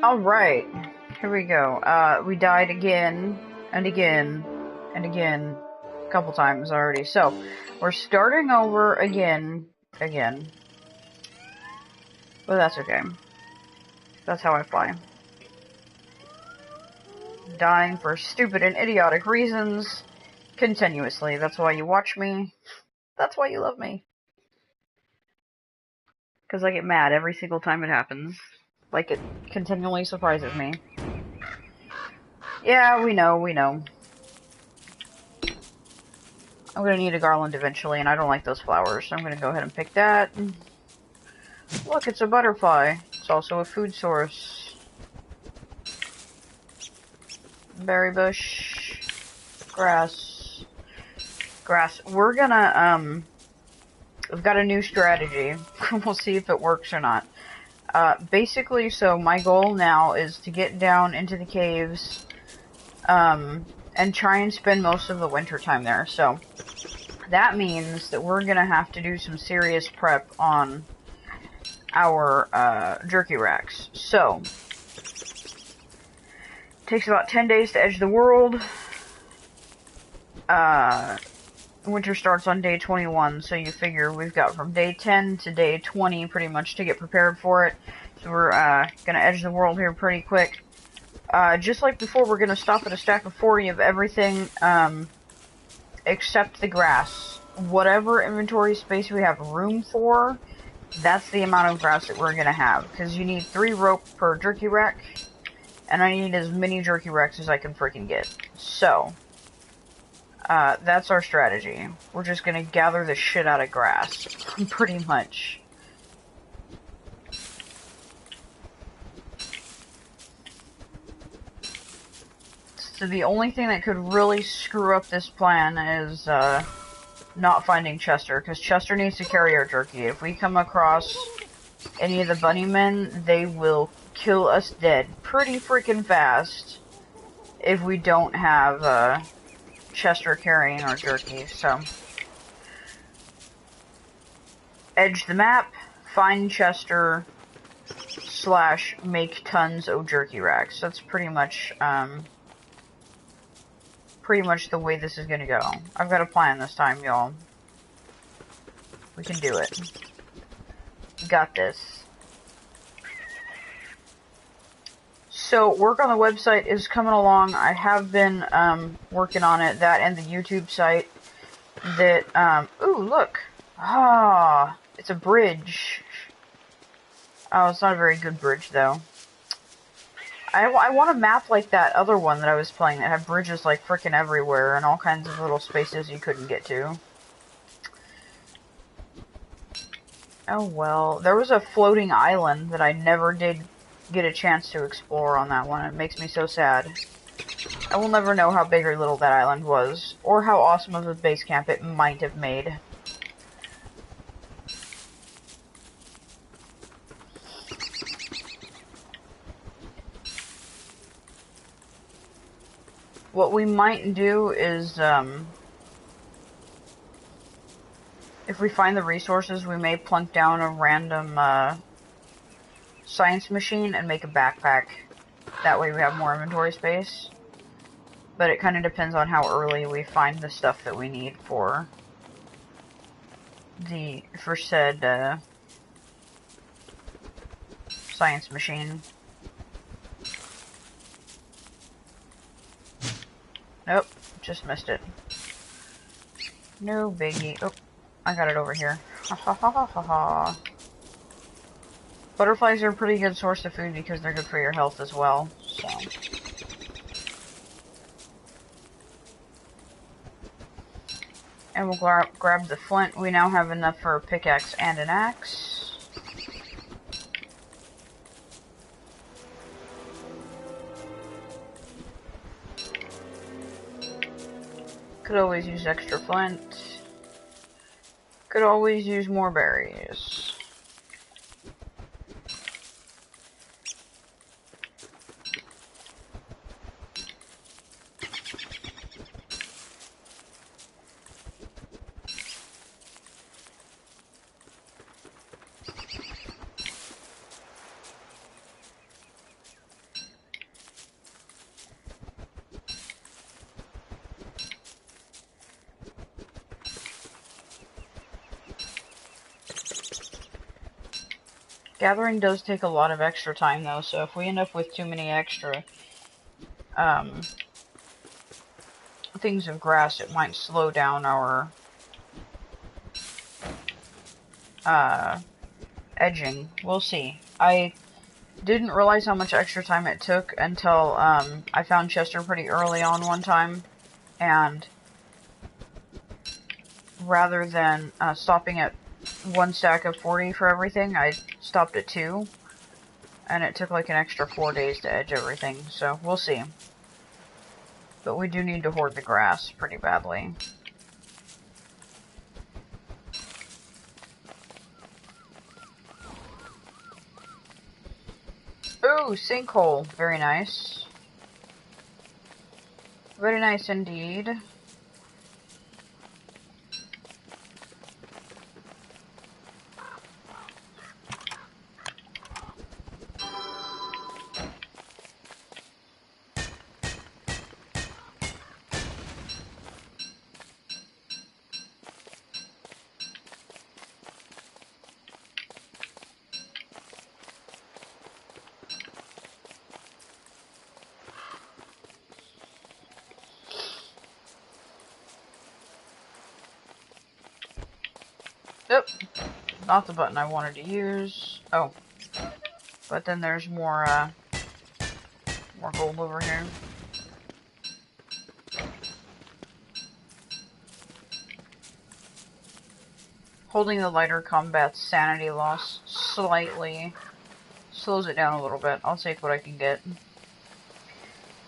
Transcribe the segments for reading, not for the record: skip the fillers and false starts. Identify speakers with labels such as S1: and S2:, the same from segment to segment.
S1: Alright, here we go. We died again, and again, and again, a couple times already. So, we're starting over again. But that's okay. That's how I fly. Dying for stupid and idiotic reasons, continuously. That's why you watch me. That's why you love me. Because I get mad every single time it happens. Like, it continually surprises me. Yeah, we know. I'm gonna need a garland eventually, and I don't like those flowers, so I'm gonna go ahead and pick that. Look, it's a butterfly. It's also a food source. Berry bush. Grass. We're gonna, we've got a new strategy. We'll see if it works or not. Basically, so my goal now is to get down into the caves, and try and spend most of the winter time there. So, that means that we're gonna have to do some serious prep on our, jerky racks. So, it takes about 10 days to edge the world. Winter starts on day 21, so you figure we've got from day 10 to day 20 pretty much to get prepared for it. So we're, gonna edge the world here pretty quick. Just like before, we're gonna stop at a stack of 40 of everything, except the grass. Whatever inventory space we have room for, that's the amount of grass that we're gonna have. Because you need 3 rope per jerky rack, and I need as many jerky racks as I can freaking get. So, that's our strategy. We're just gonna gather the shit out of grass. Pretty much. So the only thing that could really screw up this plan is, not finding Chester, because Chester needs to carry our jerky. If we come across any of the bunnymen, they will kill us dead pretty freaking fast if we don't have, Chester carrying our jerky. So, edge the map, find Chester, / make tons of jerky racks. That's pretty much the way this is gonna go. I've got a plan this time, y'all. We can do it. We got this. So, work on the website is coming along. I have been, working on it. That and the YouTube site. That, ooh, look. Ah, it's a bridge. Oh, it's not a very good bridge, though. I want a map like that other one that I was playing that had bridges, like, frickin' everywhere and all kinds of little spaces you couldn't get to. Oh, well. There was a floating island that I never did get a chance to explore on that one. It makes me so sad. I will never know how big or little that island was, or how awesome of a base camp it might have made. What we might do is, if we find the resources, we may plunk down a random, science machine and make a backpack. That way we have more inventory space. But it kind of depends on how early we find the stuff that we need for said, science machine. Nope, just missed it. No biggie. Oh, I got it over here. Ha ha ha ha ha ha. Butterflies are a pretty good source of food because they're good for your health as well, so. And we'll grab the flint. We now have enough for a pickaxe and an axe. Could always use extra flint. Could always use more berries. Gathering does take a lot of extra time though, so if we end up with too many extra things of grass, it might slow down our edging. We'll see. I didn't realize how much extra time it took until I found Chester pretty early on one time, and rather than stopping at one stack of 40 for everything, I stopped at 2, and it took like an extra 4 days to edge everything, so we'll see. But we do need to hoard the grass pretty badly. Ooh, sinkhole. Very nice. Very nice indeed. Nope, not the button I wanted to use. Oh, but then there's more gold over here. Holding the lighter combats sanity loss slightly. Slows it down a little bit. I'll take what I can get.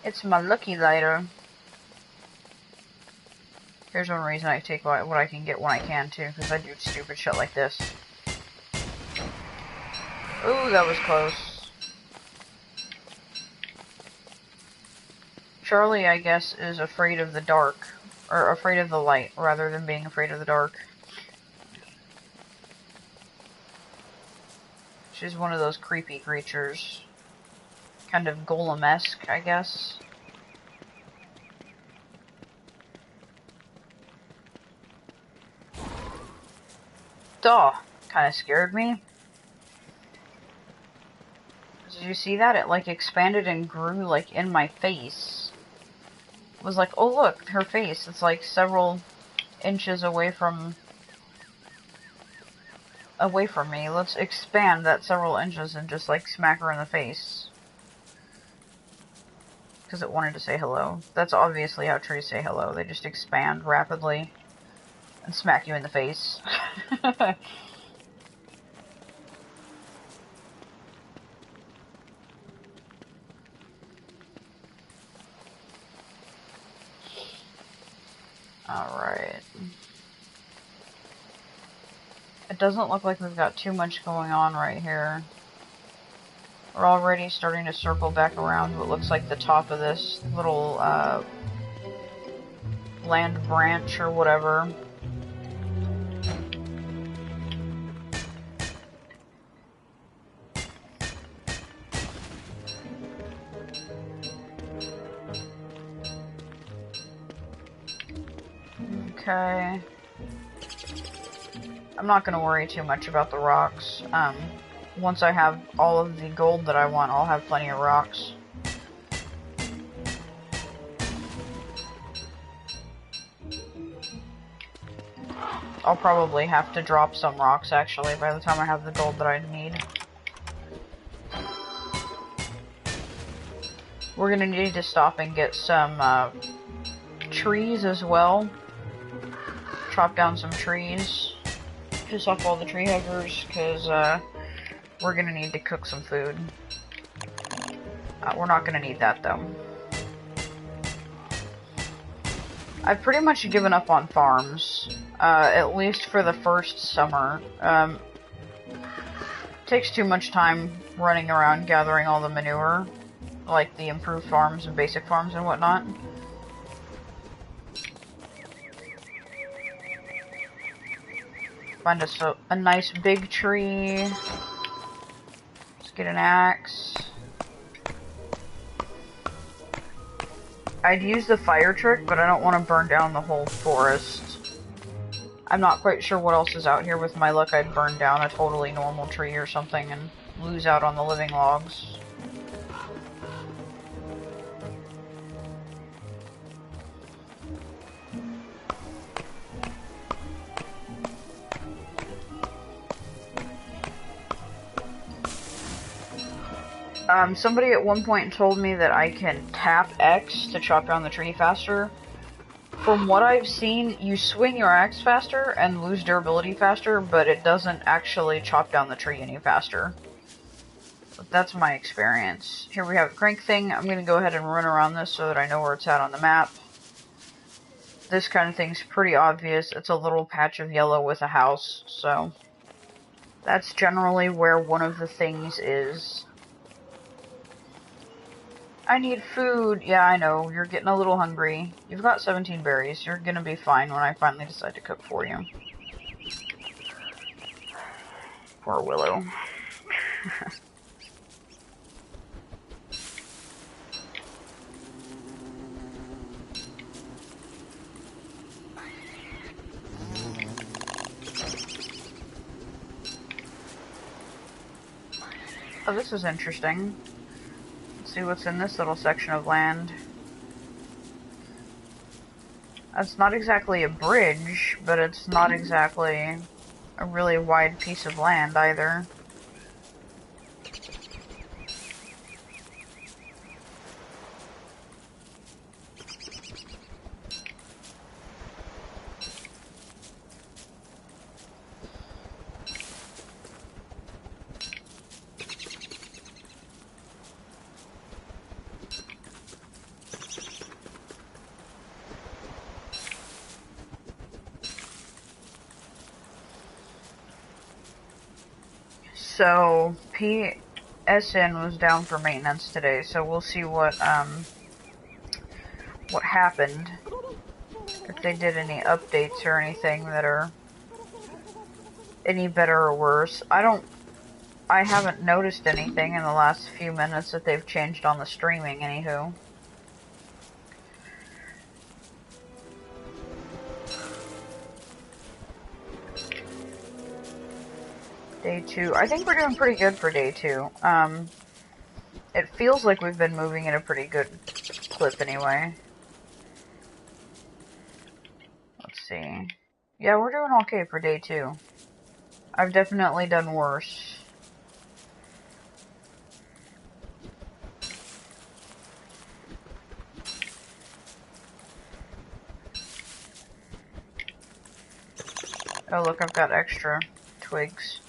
S1: It's my lucky lighter. Here's one reason I take what I can get when I can too, because I do stupid shit like this. Ooh, that was close. Charlie, I guess, is afraid of the dark. Or afraid of the light, rather than being afraid of the dark. She's one of those creepy creatures. Kind of golem-esque, I guess. Duh, kind of scared me. Did you see that? It like expanded and grew like in my face. It was like, oh look, her face. It's like several inches away from me. Let's expand that several inches and just like smack her in the face. Because it wanted to say hello. That's obviously how trees say hello. They just expand rapidly and smack you in the face. Alright. It doesn't look like we've got too much going on right here. We're already starting to circle back around what looks like the top of this little land branch or whatever. Okay. I'm not going to worry too much about the rocks. Once I have all of the gold that I want, I'll have plenty of rocks. I'll probably have to drop some rocks, actually, by the time I have the gold that I need. We're going to need to stop and get some trees as well. Chop down some trees. Piss off all the tree huggers, because we're going to need to cook some food. We're not going to need that, though. I've pretty much given up on farms, at least for the first summer. Takes too much time running around gathering all the manure, like the improved farms and basic farms and whatnot. Find us a nice big tree. Let's get an axe. I'd use the fire trick, but I don't want to burn down the whole forest. I'm not quite sure what else is out here. With my luck, I'd burn down a totally normal tree or something and lose out on the living logs. Somebody at one point told me that I can tap X to chop down the tree faster. From what I've seen, you swing your axe faster and lose durability faster, but it doesn't actually chop down the tree any faster. But that's my experience. Here we have a crank thing. I'm going to go ahead and run around this so that I know where it's at on the map. This kind of thing's pretty obvious. It's a little patch of yellow with a house, so that's generally where one of the things is. I need food. Yeah, I know. You're getting a little hungry. You've got 17 berries. You're gonna be fine when I finally decide to cook for you. Poor Willow. Oh, this is interesting. Let's see what's in this little section of land. That's not exactly a bridge, but it's not exactly a really wide piece of land either. So, PSN was down for maintenance today, so we'll see what happened. If they did any updates or anything that are any better or worse. I haven't noticed anything in the last few minutes that they've changed on the streaming, anywho. Day 2. I think we're doing pretty good for day 2. It feels like we've been moving at a pretty good clip anyway. Let's see. Yeah, we're doing okay for day 2. I've definitely done worse. Oh look, I've got extra twigs.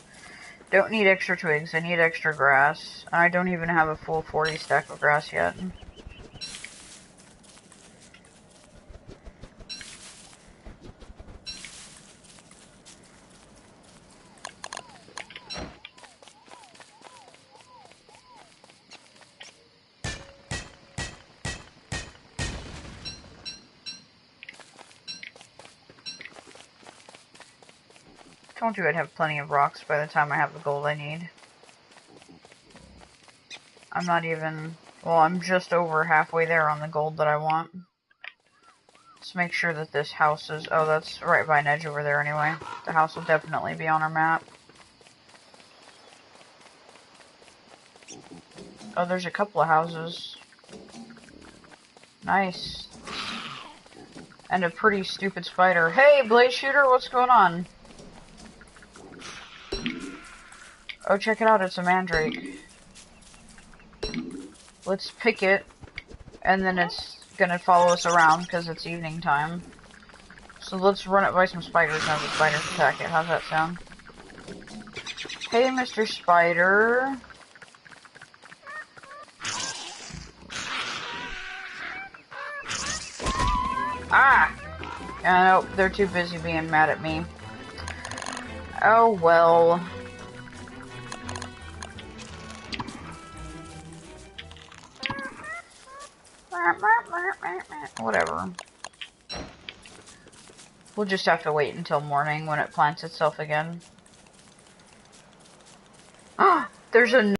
S1: Don't need extra twigs, I need extra grass. I don't even have a full 40 stack of grass yet. Told you I'd have plenty of rocks by the time I have the gold I need. I'm not even... Well, I'm just over halfway there on the gold that I want. Let's make sure that this house is... Oh, that's right by an edge over there anyway. The house will definitely be on our map. Oh, there's a couple of houses. Nice. And a pretty stupid spider. Hey, Blaze Shooter, what's going on? Oh, check it out, it's a mandrake. Let's pick it, and then it's gonna follow us around because it's evening time. So let's run it by some spiders and have the spiders attack it. How's that sound? Hey, Mr. Spider. Ah! No, they're too busy being mad at me. Oh well. Whatever. We'll just have to wait until morning when it plants itself again. Ah! There's a